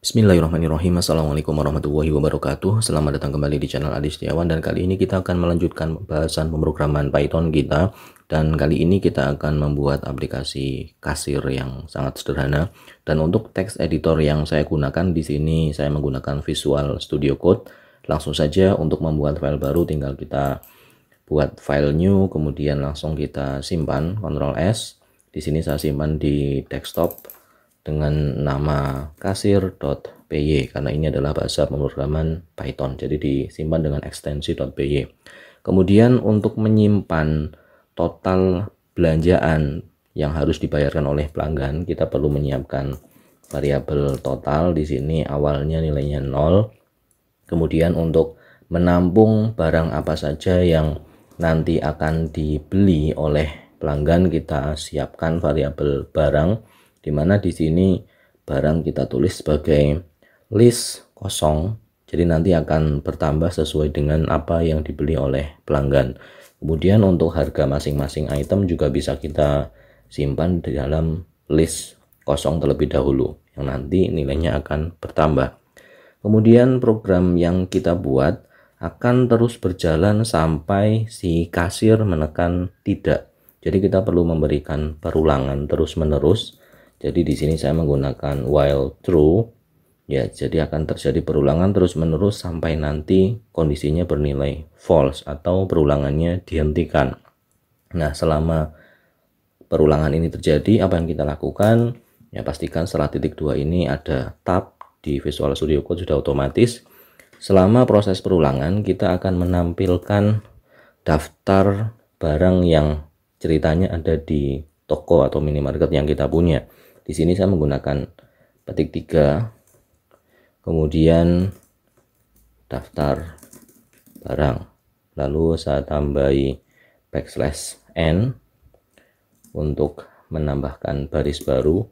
Bismillahirrahmanirrahim. Assalamualaikum warahmatullahi wabarakatuh. Selamat datang kembali di channel Adi Setiawan, dan kali ini kita akan melanjutkan pembahasan pemrograman Python kita. Dan kali ini kita akan membuat aplikasi kasir yang sangat sederhana. Dan untuk text editor yang saya gunakan di sini saya menggunakan Visual Studio Code. Langsung saja untuk membuat file baru tinggal kita buat file new, kemudian langsung kita simpan, Ctrl S. Di sini saya simpan di desktop dengan nama kasir.py karena ini adalah bahasa pemrograman Python, jadi disimpan dengan ekstensi .py. Kemudian untuk menyimpan total belanjaan yang harus dibayarkan oleh pelanggan, kita perlu menyiapkan variabel total. Di sini awalnya nilainya 0. Kemudian untuk menampung barang apa saja yang nanti akan dibeli oleh pelanggan, kita siapkan variabel barang, di mana di sini barang kita tulis sebagai list kosong, jadi nanti akan bertambah sesuai dengan apa yang dibeli oleh pelanggan. Kemudian untuk harga masing-masing item juga bisa kita simpan di dalam list kosong terlebih dahulu, yang nanti nilainya akan bertambah. Kemudian program yang kita buat akan terus berjalan sampai si kasir menekan tidak. Jadi kita perlu memberikan perulangan terus-menerus. Jadi di sini saya menggunakan while true, ya, jadi akan terjadi perulangan terus-menerus sampai nanti kondisinya bernilai false atau perulangannya dihentikan. Nah, selama perulangan ini terjadi, apa yang kita lakukan? Ya, pastikan setelah titik 2 ini ada tab di Visual Studio Code sudah otomatis. Selama proses perulangan, kita akan menampilkan daftar barang yang ceritanya ada di toko atau minimarket yang kita punya. Di sini saya menggunakan petik 3, kemudian daftar barang, lalu saya tambahi \n untuk menambahkan baris baru,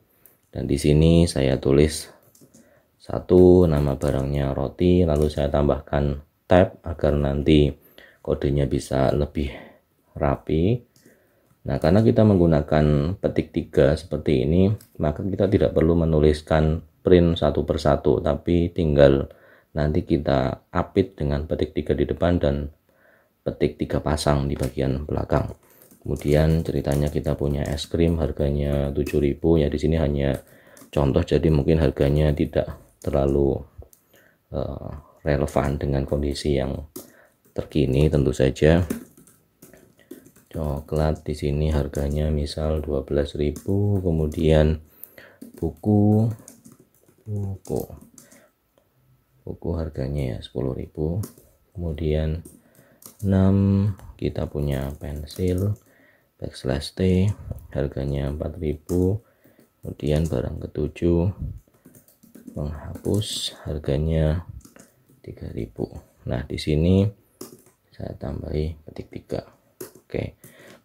dan di sini saya tulis 1, nama barangnya roti, lalu saya tambahkan tab agar nanti kodenya bisa lebih rapi. Nah, karena kita menggunakan petik 3 seperti ini, maka kita tidak perlu menuliskan print satu persatu, tapi tinggal nanti kita apit dengan petik 3 di depan dan petik 3 pasang di bagian belakang. Kemudian ceritanya kita punya es krim, harganya 7.000, ya di sini hanya contoh, jadi mungkin harganya tidak terlalu relevan dengan kondisi yang terkini tentu saja. Coklat di sini harganya misal 12.000, kemudian buku harganya ya 10.000, kemudian 6 kita punya pensil \t harganya 4.000, kemudian barang ke-7 menghapus harganya 3.000. Nah, di sini saya tambahi petik 3. Oke,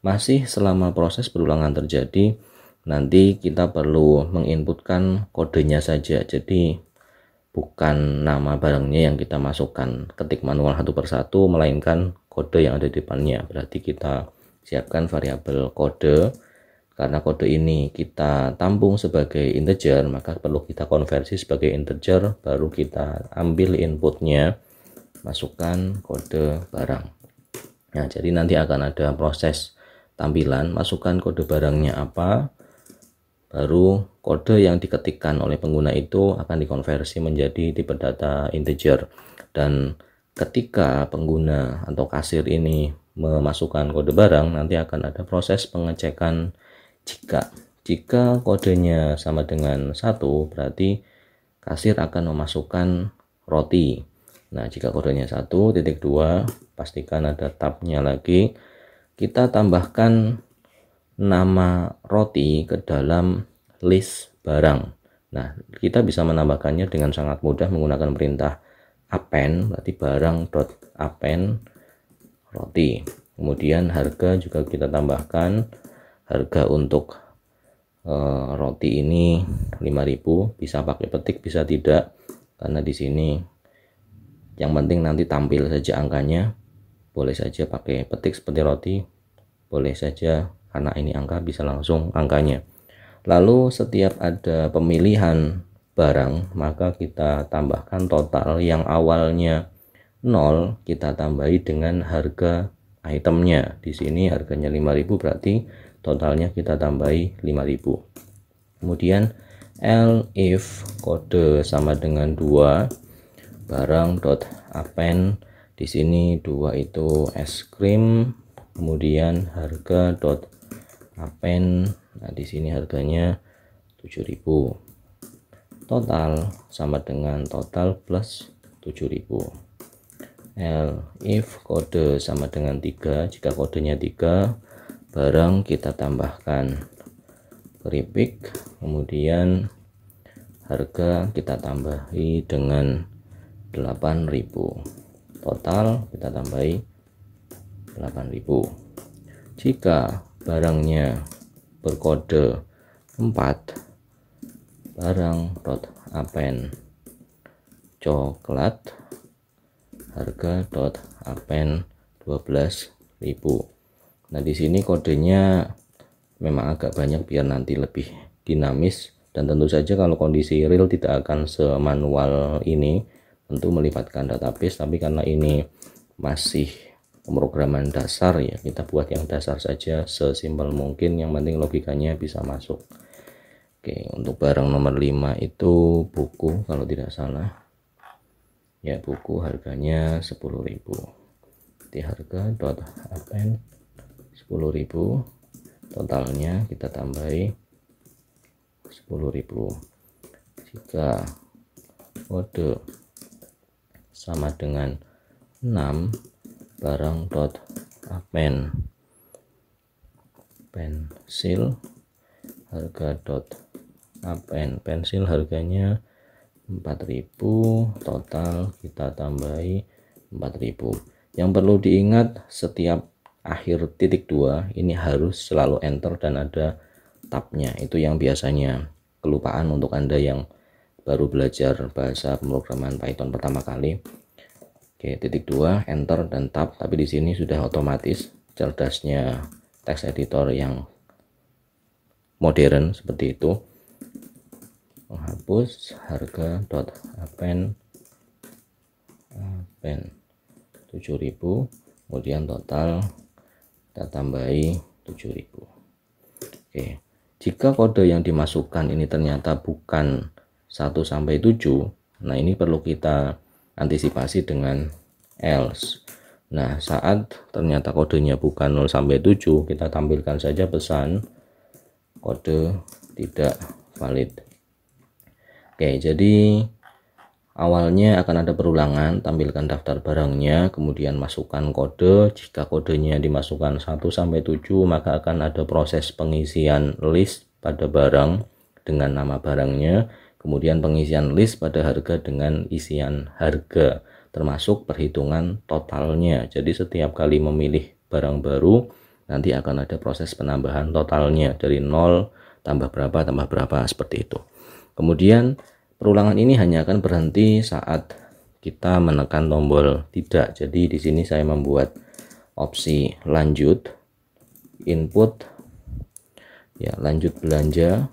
masih selama proses berulangan terjadi, nanti kita perlu menginputkan kodenya saja. Jadi bukan nama barangnya yang kita masukkan, ketik manual satu persatu, melainkan kode yang ada di depannya. Berarti kita siapkan variabel kode. Karena kode ini kita tampung sebagai integer, maka perlu kita konversi sebagai integer, baru kita ambil inputnya, masukkan kode barang. Nah, jadi nanti akan ada proses tampilan, masukkan kode barangnya apa, baru kode yang diketikkan oleh pengguna itu akan dikonversi menjadi tipe data integer. Dan ketika pengguna atau kasir ini memasukkan kode barang, nanti akan ada proses pengecekan jika kodenya sama dengan 1, berarti kasir akan memasukkan roti. Nah, jika kodenya 1.2, pastikan ada tabnya lagi, kita tambahkan nama roti ke dalam list barang. Nah, kita bisa menambahkannya dengan sangat mudah menggunakan perintah append, berarti barang.append roti. Kemudian harga juga kita tambahkan, harga untuk roti ini 5.000, bisa pakai petik bisa tidak, karena di sini yang penting nanti tampil saja angkanya. Boleh saja pakai petik seperti roti, boleh saja karena ini angka bisa langsung angkanya. Lalu setiap ada pemilihan barang, maka kita tambahkan total yang awalnya 0, kita tambahi dengan harga itemnya. Di sini harganya 5.000, berarti totalnya kita tambahi 5.000. Kemudian if kode sama dengan 2, barang.append, di sini 2 itu es krim, kemudian harga.append, nah di sini harganya 7.000. Total sama dengan total plus 7.000. If kode sama dengan 3, jika kodenya 3, barang kita tambahkan keripik, kemudian harga kita tambahi dengan 8.000. Total kita tambahi 8.000. Jika barangnya berkode 4, barang.append coklat, harga.append 12.000. Nah, di sini kodenya memang agak banyak biar nanti lebih dinamis, dan tentu saja kalau kondisi real tidak akan semanual ini, tentu melibatkan database, tapi karena ini masih pemrograman dasar ya, kita buat yang dasar saja sesimpel mungkin, yang penting logikanya bisa masuk. Oke, untuk barang nomor 5 itu buku kalau tidak salah. Ya, buku harganya 10.000. Di harga.append 10.000, totalnya kita tambahi 10.000. Jika kode sama dengan 6, barang.append pensil, harga.append pensil harganya 4.000, total kita tambahi 4.000. Yang perlu diingat, setiap akhir titik 2 ini harus selalu enter dan ada tabnya. Itu yang biasanya kelupaan untuk Anda yang baru belajar bahasa pemrograman Python pertama kali. Oke, titik 2 enter dan tab, tapi di sini sudah otomatis, cerdasnya text editor yang modern seperti itu. Menghapus harga.append 7.000, kemudian total kita tambahi 7.000. Oke, jika kode yang dimasukkan ini ternyata bukan 1 sampai 7, nah ini perlu kita antisipasi dengan else. Nah, saat ternyata kodenya bukan 0 sampai 7, kita tampilkan saja pesan kode tidak valid. Oke, jadi awalnya akan ada perulangan, tampilkan daftar barangnya, kemudian masukkan kode. Jika kodenya dimasukkan 1 sampai 7, maka akan ada proses pengisian list pada barang dengan nama barangnya, kemudian pengisian list pada harga dengan isian harga, termasuk perhitungan totalnya. Jadi setiap kali memilih barang baru, nanti akan ada proses penambahan totalnya dari 0 tambah berapa seperti itu. Kemudian perulangan ini hanya akan berhenti saat kita menekan tombol tidak. Jadi di sini saya membuat opsi lanjut input, ya lanjut belanja.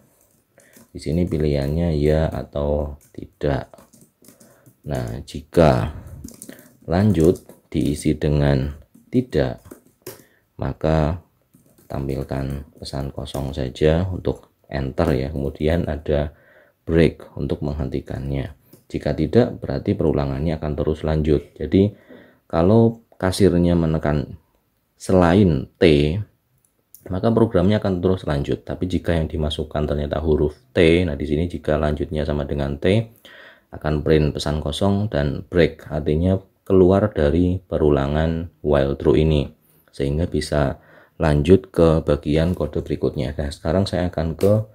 Di sini pilihannya ya atau tidak. Nah, jika lanjut diisi dengan tidak, maka tampilkan pesan kosong saja untuk enter ya, kemudian ada break untuk menghentikannya. Jika tidak, berarti perulangannya akan terus lanjut. Jadi kalau kasirnya menekan selain T, maka programnya akan terus lanjut. Tapi jika yang dimasukkan ternyata huruf T, nah di sini jika lanjutnya sama dengan T, akan print pesan kosong dan break, artinya keluar dari perulangan while true ini, sehingga bisa lanjut ke bagian kode berikutnya. Nah, sekarang saya akan ke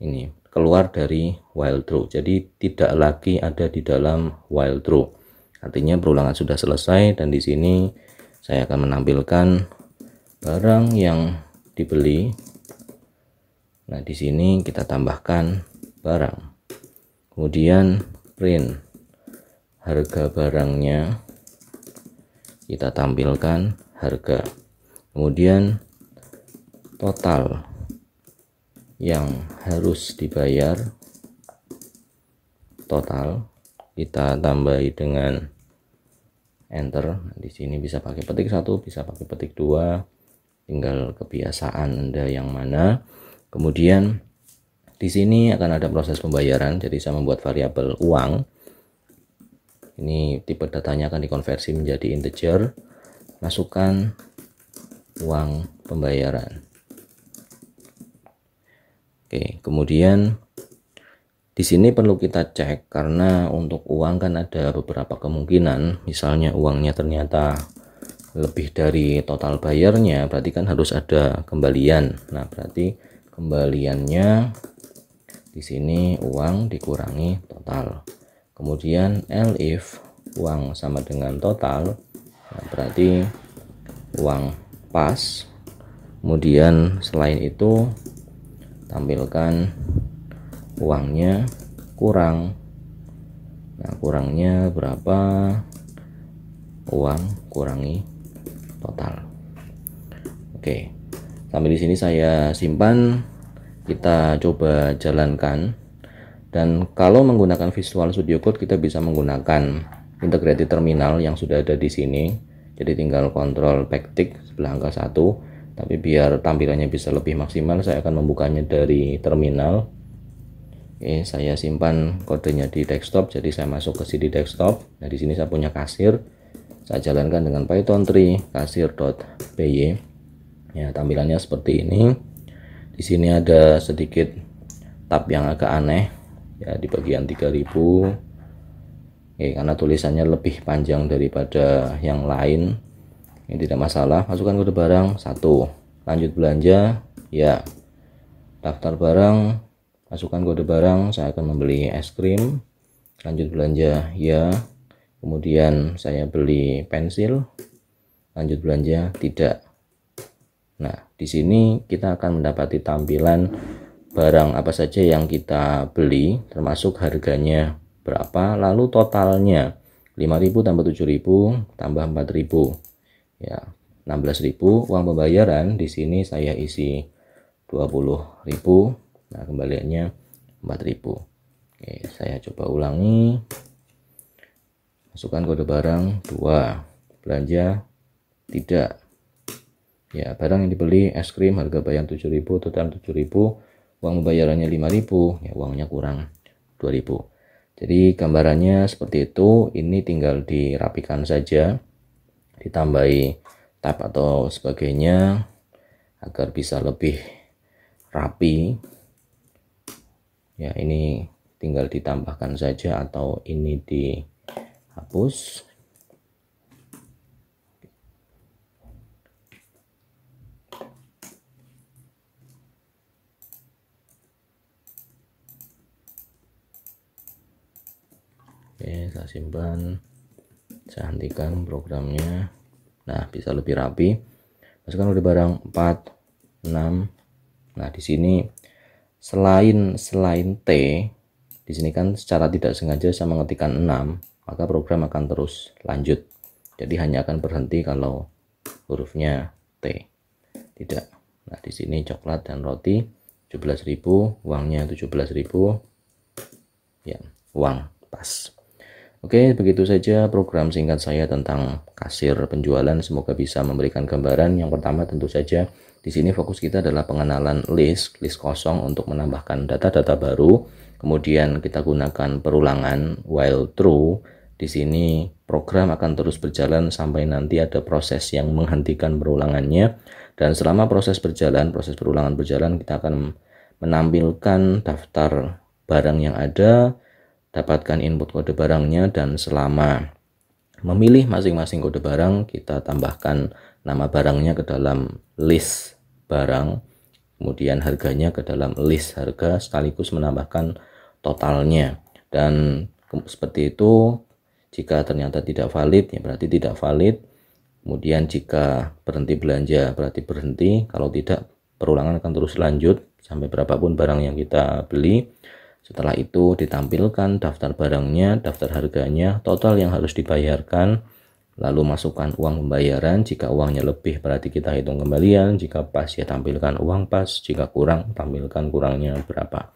ini, keluar dari while true, jadi tidak lagi ada di dalam while true, artinya perulangan sudah selesai. Dan di sini saya akan menampilkan barang yang dibeli. Nah, di sini kita tambahkan barang, kemudian print harga barangnya, kita tampilkan harga, kemudian total yang harus dibayar, total, kita tambahi dengan enter. Di sini bisa pakai petik 1, bisa pakai petik 2, tinggal kebiasaan Anda yang mana. Kemudian di sini akan ada proses pembayaran, jadi saya membuat variabel uang. Ini tipe datanya akan dikonversi menjadi integer. Masukkan uang pembayaran. Oke, kemudian di sini perlu kita cek karena untuk uang kan ada beberapa kemungkinan. Misalnya uangnya ternyata lebih dari total bayarnya, berarti kan harus ada kembalian. Nah, berarti kembaliannya di sini uang dikurangi total. Kemudian elif uang sama dengan total, nah berarti uang pas. Kemudian selain itu tampilkan uangnya kurang. Nah, kurangnya berapa? Uang kurangi total. Oke, sampai di sini saya simpan. Kita coba jalankan. Dan kalau menggunakan Visual Studio Code, kita bisa menggunakan integrated terminal yang sudah ada di sini. Jadi tinggal kontrol backtick sebelah angka 1. Tapi biar tampilannya bisa lebih maksimal, saya akan membukanya dari terminal. Oke, saya simpan kodenya di desktop. Jadi saya masuk ke CD desktop. Nah, di sini saya punya kasir. Saya jalankan dengan Python 3 kasir.py. Ya, tampilannya seperti ini. Di sini ada sedikit tab yang agak aneh. Ya, di bagian 3000. Oke, karena tulisannya lebih panjang daripada yang lain, ini tidak masalah. Masukkan kode barang 1, lanjut belanja, ya. Daftar barang, masukkan kode barang, saya akan membeli es krim, lanjut belanja, ya. Kemudian saya beli pensil, lanjut belanja, tidak. Nah, di sini kita akan mendapati tampilan barang apa saja yang kita beli, termasuk harganya berapa, lalu totalnya 5.000 tambah 7.000 tambah 4.000, ya 16.000. Uang pembayaran di sini saya isi 20.000. Nah, kembaliannya 4.000. Oke, saya coba ulangi. Masukkan kode barang 2, belanja tidak. Ya, barang yang dibeli es krim, harga bayar 7.000, total 7.000. Uang pembayarannya 5.000, ya uangnya kurang 2.000. Jadi gambarannya seperti itu. Ini tinggal dirapikan saja, ditambahi tab atau sebagainya agar bisa lebih rapi. Ya, ini tinggal ditambahkan saja atau ini dihapus. Oke, saya simpan, saya hentikan programnya. Nah, bisa lebih rapi. Masukkan kode barang 4, 6. Nah, di sini selain T, di sini kan secara tidak sengaja saya mengetikkan 6, maka program akan terus lanjut. Jadi hanya akan berhenti kalau hurufnya T. Tidak. Nah, di sini coklat dan roti 17.000, uangnya 17.000. Ya, uang pas. Oke, begitu saja program singkat saya tentang kasir penjualan. Semoga bisa memberikan gambaran. Yang pertama tentu saja di sini fokus kita adalah pengenalan list kosong untuk menambahkan data-data baru. Kemudian kita gunakan perulangan while true. Di sini program akan terus berjalan sampai nanti ada proses yang menghentikan perulangannya. Dan selama proses perulangan berjalan, kita akan menampilkan daftar barang yang ada, dapatkan input kode barangnya, dan selama memilih masing-masing kode barang, kita tambahkan nama barangnya ke dalam list barang, kemudian harganya ke dalam list harga, sekaligus menambahkan totalnya. Dan seperti itu. Jika ternyata tidak valid, ya berarti tidak valid. Kemudian jika berhenti belanja, berarti berhenti. Kalau tidak, perulangan akan terus lanjut sampai berapapun barang yang kita beli. Setelah itu ditampilkan daftar barangnya, daftar harganya, total yang harus dibayarkan, lalu masukkan uang pembayaran. Jika uangnya lebih berarti kita hitung kembalian, jika pas ya tampilkan uang pas, jika kurang tampilkan kurangnya berapa.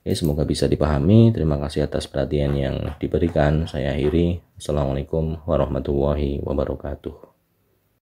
Oke, semoga bisa dipahami. Terima kasih atas perhatian yang diberikan. Saya akhiri. Assalamualaikum warahmatullahi wabarakatuh.